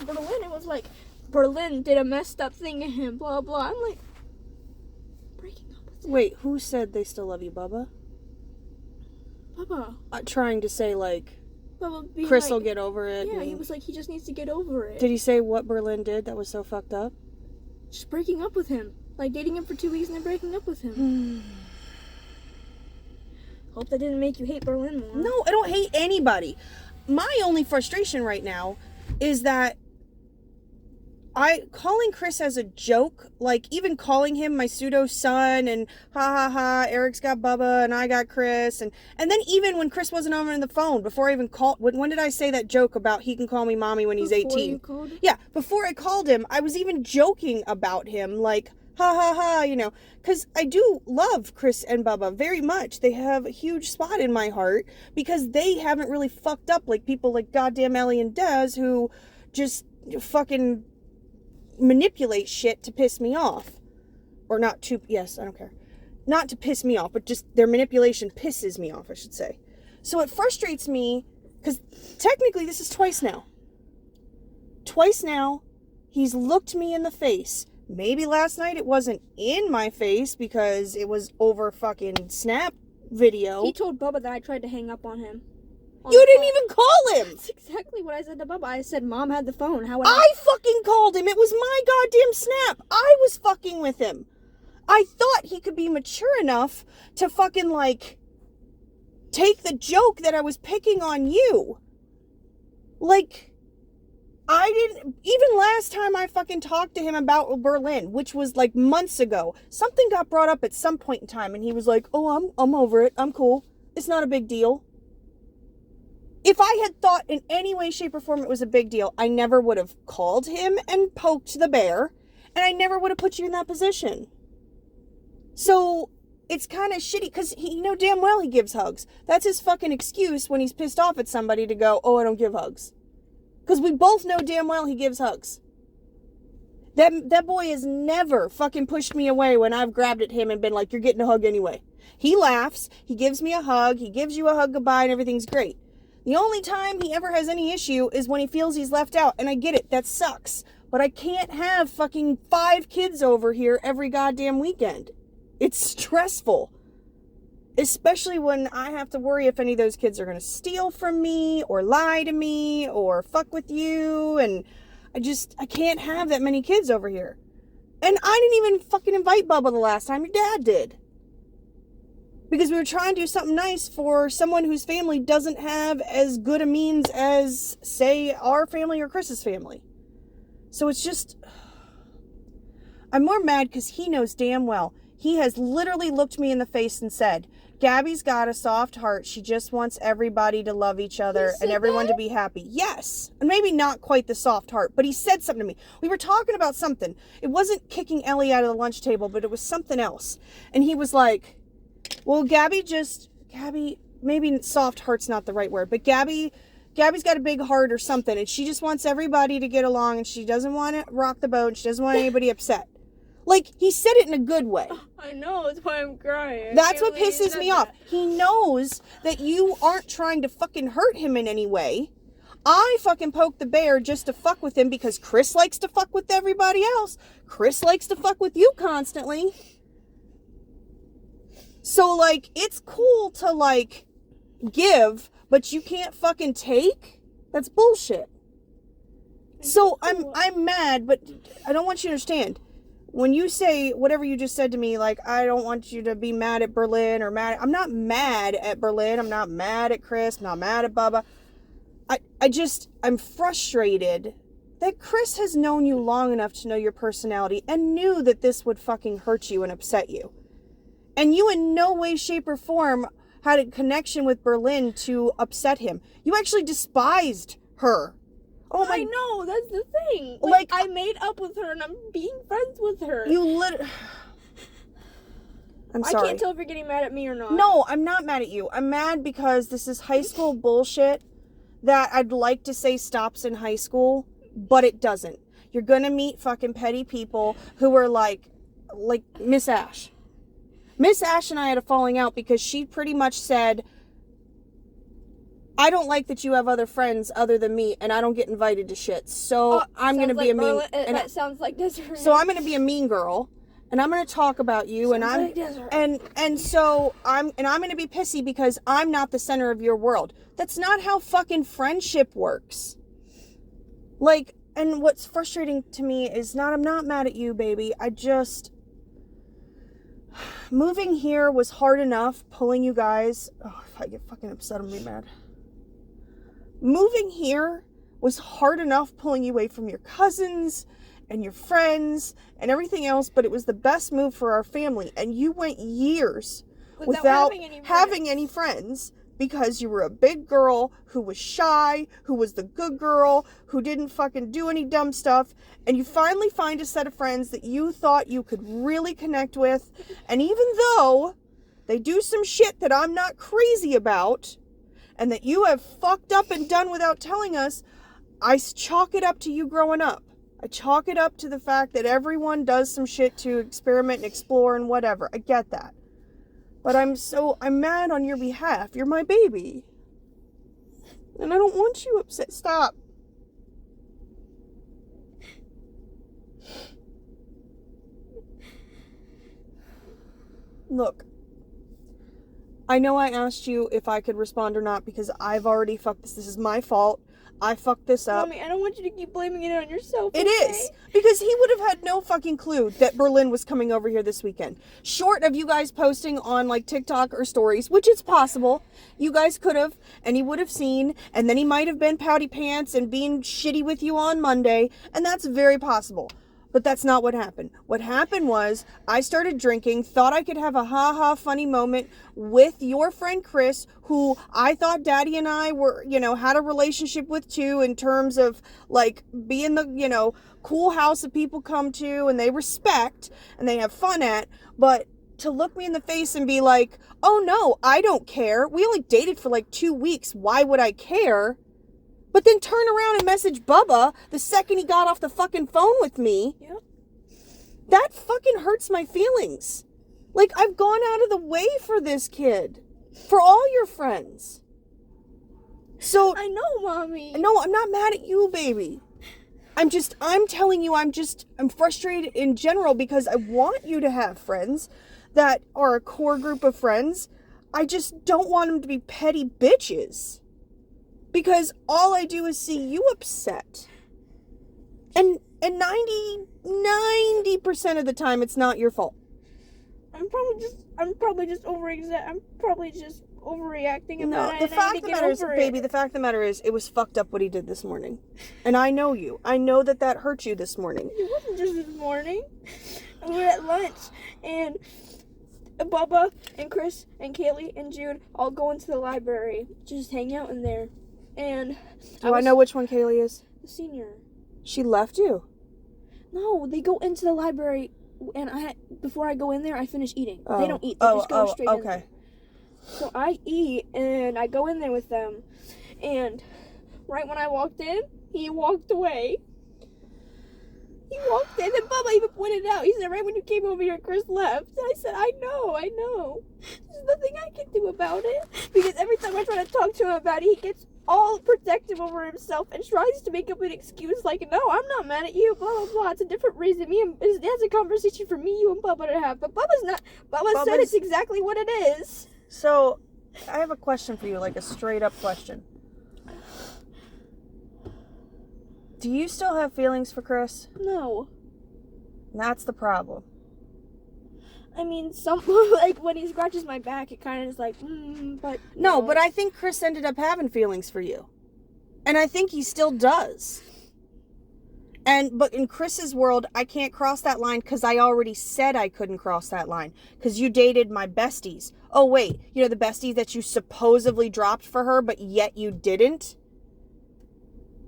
Berlin, it was like, Berlin did a messed up thing to him, blah, blah. I'm like, breaking up with him. Wait, who said they still love you, Bubba? Bubba. Trying to say, like, Bubba being Kris like, will get over it. Yeah, he was like, he just needs to get over it. Did he say what Berlin did that was so fucked up? Just breaking up with him. Like, dating him for 2 weeks and then breaking up with him. Hope that didn't make you hate Berlin more. No, I don't hate anybody. My only frustration right now is that calling Kris as a joke, like even calling him my pseudo son and ha ha ha, Eric's got Bubba and I got Kris, and then even when Kris wasn't on the phone, before I even called, when did I say that joke about he can call me mommy when he's 18? You called? Yeah, before I called him, I was even joking about him, like ha ha ha, you know, because I do love Kris and Bubba very much. They have a huge spot in my heart because they haven't really fucked up like people like goddamn Ellie and Des who just fucking manipulate shit to piss me off. Or not to, yes, I don't care. Not to piss me off, but just their manipulation pisses me off, I should say. So it frustrates me because technically this is twice now. Twice now, he's looked me in the face. Maybe last night it wasn't in my face because it was over fucking Snap video. He told Bubba that I tried to hang up on him. You didn't even call him! That's exactly what I said to Bubba. I said, Mom had the phone. How would I fucking called him. It was my goddamn Snap. I was fucking with him. I thought he could be mature enough to fucking, like, take the joke that I was picking on you. Like, I didn't, even last time I fucking talked to him about Berlin, which was like months ago, something got brought up at some point in time and he was like, oh, I'm over it. I'm cool. It's not a big deal. If I had thought in any way, shape, or form it was a big deal, I never would have called him and poked the bear, and I never would have put you in that position. So it's kind of shitty, because you know damn well he gives hugs. That's his fucking excuse when he's pissed off at somebody to go, oh, I don't give hugs. Because we both know damn well he gives hugs. That boy has never fucking pushed me away when I've grabbed at him and been like, you're getting a hug anyway. He laughs, he gives me a hug, he gives you a hug goodbye, and everything's great. The only time he ever has any issue is when he feels he's left out. And I get it, that sucks. But I can't have fucking 5 kids over here every goddamn weekend. It's stressful. Especially when I have to worry if any of those kids are going to steal from me or lie to me or fuck with you. And I can't have that many kids over here. And I didn't even fucking invite Bubba the last time. Your dad did. Because we were trying to do something nice for someone whose family doesn't have as good a means as, say, our family or Kris's family. So it's just, I'm more mad because he knows damn well. He has literally looked me in the face and said, Gabby's got a soft heart. She just wants everybody to love each other and everyone to be happy. Yes. And maybe not quite the soft heart, but he said something to me. We were talking about something. It wasn't kicking Ellie out of the lunch table, but it was something else. And he was like, well, Gabby, maybe soft heart's not the right word, but Gabby's got a big heart or something, and she just wants everybody to get along, and she doesn't want to rock the boat, and she doesn't want anybody upset. Like, he said it in a good way. I know, that's why I'm crying. That's what pisses me off. He knows that you aren't trying to fucking hurt him in any way. I fucking poked the bear just to fuck with him because Kris likes to fuck with everybody else. Kris likes to fuck with you constantly. So, like, it's cool to, like, give, but you can't fucking take? That's bullshit. So, I'm mad, but I don't want you to understand. When you say whatever you just said to me, like, I don't want you to be mad at Berlin or I'm not mad at Berlin. I'm not mad at Kris. I'm not mad at Bubba. I'm frustrated that Kris has known you long enough to know your personality and knew that this would fucking hurt you and upset you. And you in no way, shape, or form had a connection with Berlin to upset him. You actually despised her. Oh my! I know, that's the thing. Like, I made up with her and I'm being friends with her. I'm sorry. I can't tell if you're getting mad at me or not. No, I'm not mad at you. I'm mad because this is high school bullshit that I'd like to say stops in high school, but it doesn't. You're gonna meet fucking petty people who are like Miss Ash. Miss Ash and I had a falling out because she pretty much said, I don't like that you have other friends other than me, and I don't get invited to shit. So I'm going to be a mean... That sounds like Desiree. So I'm going to be a mean girl, and I'm going to talk about you, and I'm... And so I'm going to be pissy because I'm not the center of your world. That's not how fucking friendship works. Like, and what's frustrating to me is I'm not mad at you, baby. I just... Moving here was hard enough, pulling you guys... Oh, if I get fucking upset, I'm going to be mad. Moving here was hard enough, pulling you away from your cousins and your friends and everything else, but it was the best move for our family. And you went years without having any friends because you were a big girl who was shy, who was the good girl, who didn't fucking do any dumb stuff. And you finally find a set of friends that you thought you could really connect with. And even though they do some shit that I'm not crazy about, and that you have fucked up and done without telling us, I chalk it up to you growing up. I chalk it up to the fact that everyone does some shit to experiment and explore and whatever. I get that. But I'm mad on your behalf. You're my baby. And I don't want you upset. Stop. Look. I know I asked you if I could respond or not because I've already fucked this. This is my fault. I fucked this up. Mommy, I don't want you to keep blaming it on yourself. It is. Because he would have had no fucking clue that Berlin was coming over here this weekend. Short of you guys posting on like TikTok or stories, which is possible. You guys could have, and he would have seen, and then he might have been pouty pants and being shitty with you on Monday, and that's very possible. But that's not what happened. What happened was I started drinking, thought I could have a ha-ha funny moment with your friend Chris, who I thought Daddy and I were, had a relationship with too, in terms of like being the, cool house that people come to and they respect and they have fun at. But to look me in the face and be like, oh no, I don't care. We only dated for like 2 weeks. Why would I care? But then turn around and message Bubba the second he got off the fucking phone with me. Yep. That fucking hurts my feelings. Like, I've gone out of the way for this kid. For all your friends. So... I know, Mommy. No, I'm not mad at you, baby. I'm telling you, I'm frustrated in general because I want you to have friends that are a core group of friends. I just don't want them to be petty bitches. Because all I do is see you upset. And 90% of the time it's not your fault. I'm probably just overreacting about it. The fact of the matter is, baby, the fact of the matter is it was fucked up what he did this morning. And I know you. I know that hurt you this morning. It wasn't just this morning. We were at lunch and Bubba and Chris and Kaylee and Jude all go into the library. Just hang out in there. And do I know which one Kaylee is? The senior. She left you? No, they go into the library, and before I go in there, I finish eating. Oh. They don't eat. They just go straight in there. So I eat, and I go in there with them. And right when I walked in, he walked away. He walked in, and Bubba even pointed it out. He said, right when you came over here, Chris left. And I said, I know. There's nothing I can do about it. Because every time I try to talk to him about it, he gets all protective over himself and tries to make up an excuse like, no, I'm not mad at you, blah, blah, blah. It's a different reason. That's a conversation for me, you, and Bubba to have. But Bubba said it's exactly what it is. So, I have a question for you, like a straight up question. Do you still have feelings for Chris? No. That's the problem. I mean, like when he scratches my back, it kind of is like, but... No, but I think Chris ended up having feelings for you. And I think he still does. But in Chris's world, I can't cross that line because I already said I couldn't cross that line. Because you dated my besties. Oh, wait. The besties that you supposedly dropped for her, but yet you didn't?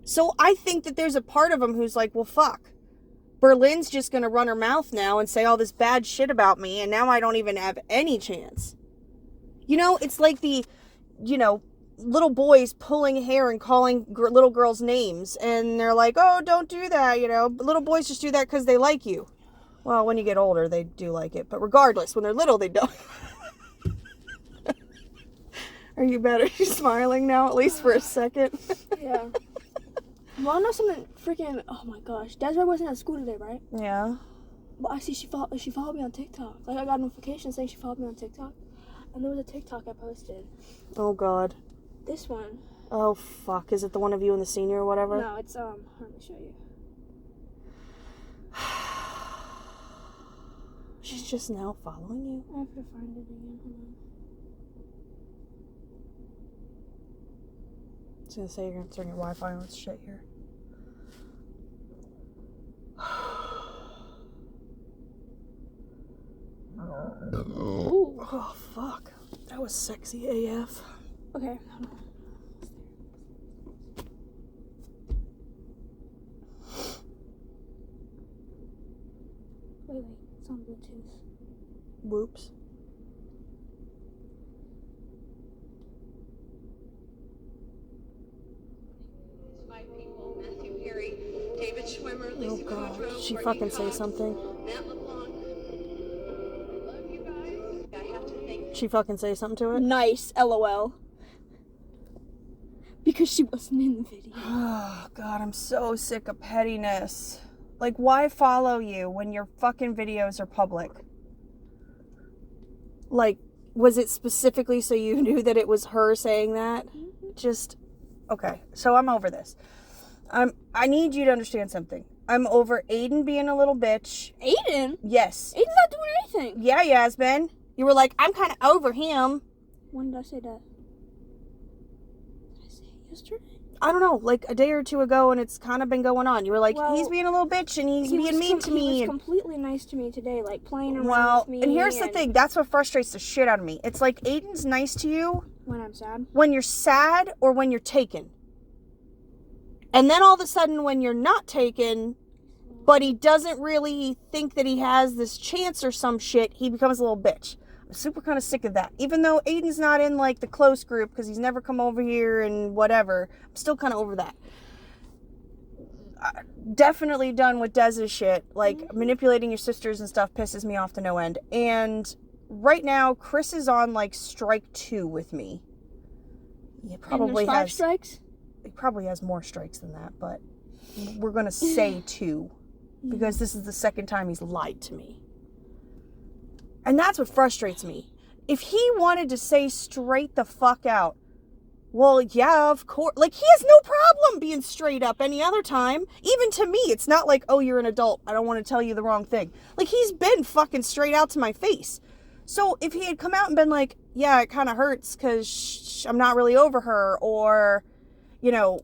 So I think that there's a part of him who's like, well, fuck. Berlin's just going to run her mouth now and say all this bad shit about me, and now I don't even have any chance. It's like the, little boys pulling hair and calling little girls names, and they're like, oh, don't do that, Little boys just do that because they like you. Well, when you get older, they do like it, but regardless, when they're little, they don't. Are you better? You're smiling now, at least for a second. Yeah. Well, I know something freaking. Oh my gosh, Desiree wasn't at school today, right? Yeah. But I see she followed me on TikTok. Like I got a notification saying she followed me on TikTok, and there was a TikTok I posted. Oh God. This one. Oh fuck! Is it the one of you and the senior or whatever? No, it's let me show you. She's just now following you. I have to find it again. Hold on. I was gonna say you're gonna turn your Wi-Fi on. It's shit here. Ooh. Oh fuck! That was sexy AF. Okay, hold on. Wait, it's on Bluetooth. Whoops. Oh God! Did she fucking say something? She fucking say something to it? Nice, LOL. Because she wasn't in the video. Oh God, I'm so sick of pettiness. Like, why follow you when your fucking videos are public? Like, was it specifically so you knew that it was her saying that? Mm-hmm. Just, okay, so I'm over this. I need you to understand something. I'm over Aiden being a little bitch. Aiden? Yes. Aiden's not doing anything. Yeah, Yasmin. You were like, I'm kind of over him. When did I say that? Did I say it yesterday? I don't know, like a day or two ago, and it's kind of been going on. You were like, well, he's being a little bitch, and he's being mean to me. He was completely nice to me today, like playing around with me. And here's the thing, that's what frustrates the shit out of me. It's like Aiden's nice to you. When I'm sad? When you're sad or when you're taken. And then all of a sudden when you're not taken, but he doesn't really think that he has this chance or some shit, he becomes a little bitch. I'm super kind of sick of that. Even though Aiden's not in like the close group because he's never come over here and whatever, I'm still kind of over that. Definitely done with Dez's shit. Like, manipulating your sisters and stuff pisses me off to no end. And right now, Kris is on like strike 2 with me. He probably and there's 5 strikes? He probably has more strikes than that, but we're going to say 2 because this is the second time he's lied to me. And that's what frustrates me. If he wanted to say straight the fuck out, well, yeah, of course. Like, he has no problem being straight up any other time. Even to me, it's not like, oh, you're an adult, I don't want to tell you the wrong thing. Like, he's been fucking straight out to my face. So if he had come out and been like, yeah, it kind of hurts because I'm not really over her, or, you know,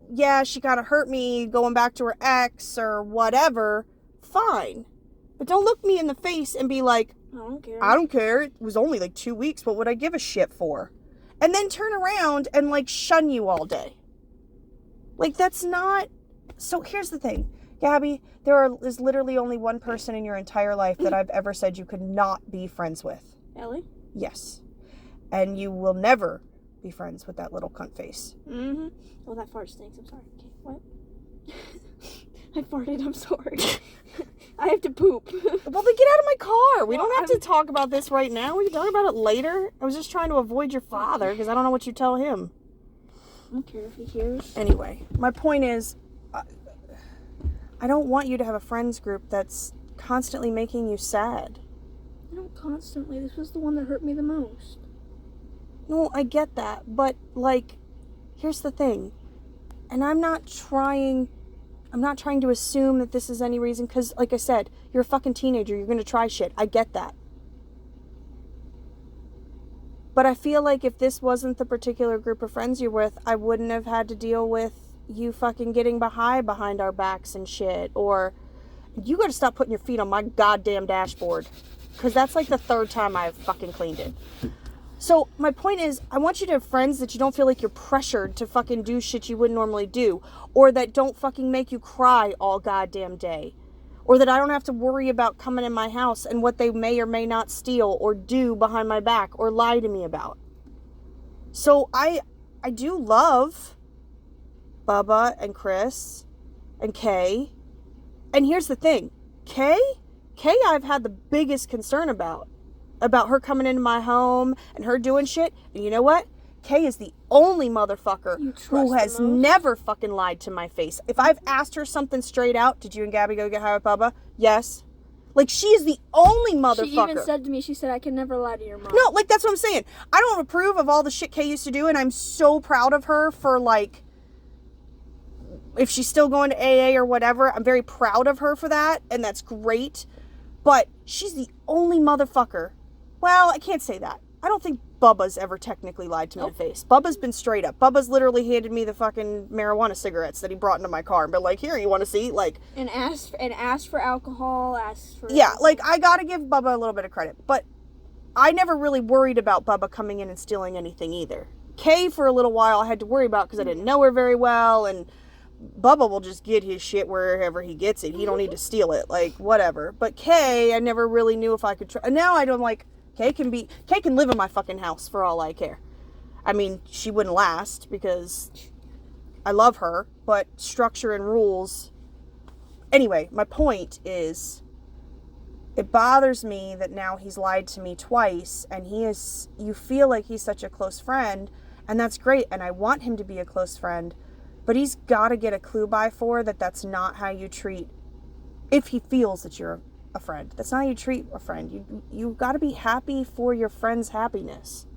yeah, she kind of hurt me going back to her ex or whatever, fine. But don't look me in the face and be like, I don't care. It was only like 2 weeks. What would I give a shit for? And then turn around and like shun you all day. Like, that's not... So here's the thing. Gabby, is literally only one person in your entire life that I've ever said you could not be friends with. Ellie? Yes. And you will never be friends with that little cunt face. Mm-hmm. Oh, that fart stinks. I'm sorry. Okay, what? I farted. I'm sorry. I have to poop. Well, then get out of my car. We don't have to talk about this right now. We can talk about it later. I was just trying to avoid your father because I don't know what you tell him. I don't care if he hears. Anyway, my point is, I don't want you to have a friends group that's constantly making you sad. I don't constantly. This was the one that hurt me the most. No, I get that. But, like, here's the thing. And I'm not trying to assume that this is any reason, because, like I said, you're a fucking teenager. You're going to try shit. I get that. But I feel like if this wasn't the particular group of friends you're with, I wouldn't have had to deal with you fucking getting behind our backs and shit. Or, you got to stop putting your feet on my goddamn dashboard. Because that's like the 3rd time I've fucking cleaned it. So, my point is, I want you to have friends that you don't feel like you're pressured to fucking do shit you wouldn't normally do. Or that don't fucking make you cry all goddamn day. Or that I don't have to worry about coming in my house and what they may or may not steal or do behind my back or lie to me about. So, I do love Bubba and Kris and Kay. And here's the thing. Kay I've had the biggest concern about her coming into my home and her doing shit. And you know what? Kay is the only motherfucker who has never fucking lied to my face. If I've asked her something straight out, did you and Gabby go get high with Bubba? Yes. Like, she is the only motherfucker. She even said to me, she said, I can never lie to your mom. No, like, that's what I'm saying. I don't approve of all the shit Kay used to do, and I'm so proud of her for, like, if she's still going to AA or whatever, I'm very proud of her for that, and that's great. But she's the only motherfucker. Well, I can't say that. I don't think Bubba's ever technically lied to me in the face. Bubba's been straight up. Bubba's literally handed me the fucking marijuana cigarettes that he brought into my car and been like, here, you want to see? Like, and asked for alcohol, asked for... Yeah, like, I gotta give Bubba a little bit of credit. But I never really worried about Bubba coming in and stealing anything either. Kay, for a little while, I had to worry about because I didn't know her very well, and Bubba will just get his shit wherever he gets it. He don't need to steal it, like, whatever. But Kay, I never really knew if I could and now I don't, like, Kay can live in my fucking house for all I care. I mean, she wouldn't last because I love her, but structure and rules. Anyway, my point is, it bothers me that now he's lied to me twice, and you feel like he's such a close friend, and that's great, and I want him to be a close friend, but he's got to get a clue by for that that's not how you treat, if he feels that you're a friend. That's not how you treat a friend. You got to be happy for your friend's happiness.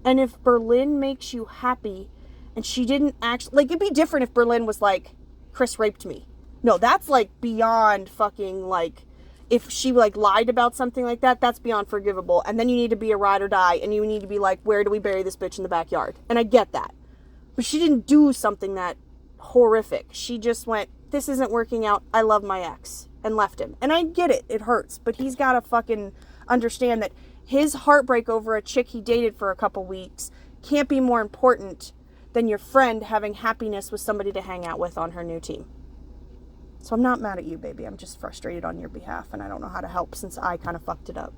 And if Berlin makes you happy, and she didn't actually, like, it'd be different if Berlin was like, Kris raped me. No, that's, like, beyond fucking, like, if she, like, lied about something like that, that's beyond forgivable. And then you need to be a ride or die, and you need to be like, where do we bury this bitch in the backyard? And I get that. But she didn't do something that horrific. She just went, this isn't working out, I love my ex, and left him. And I get it, it hurts, but he's got to fucking understand that his heartbreak over a chick he dated for a couple weeks can't be more important than your friend having happiness with somebody to hang out with on her new team. So I'm not mad at you, baby. I'm just frustrated on your behalf, and I don't know how to help since I kind of fucked it up.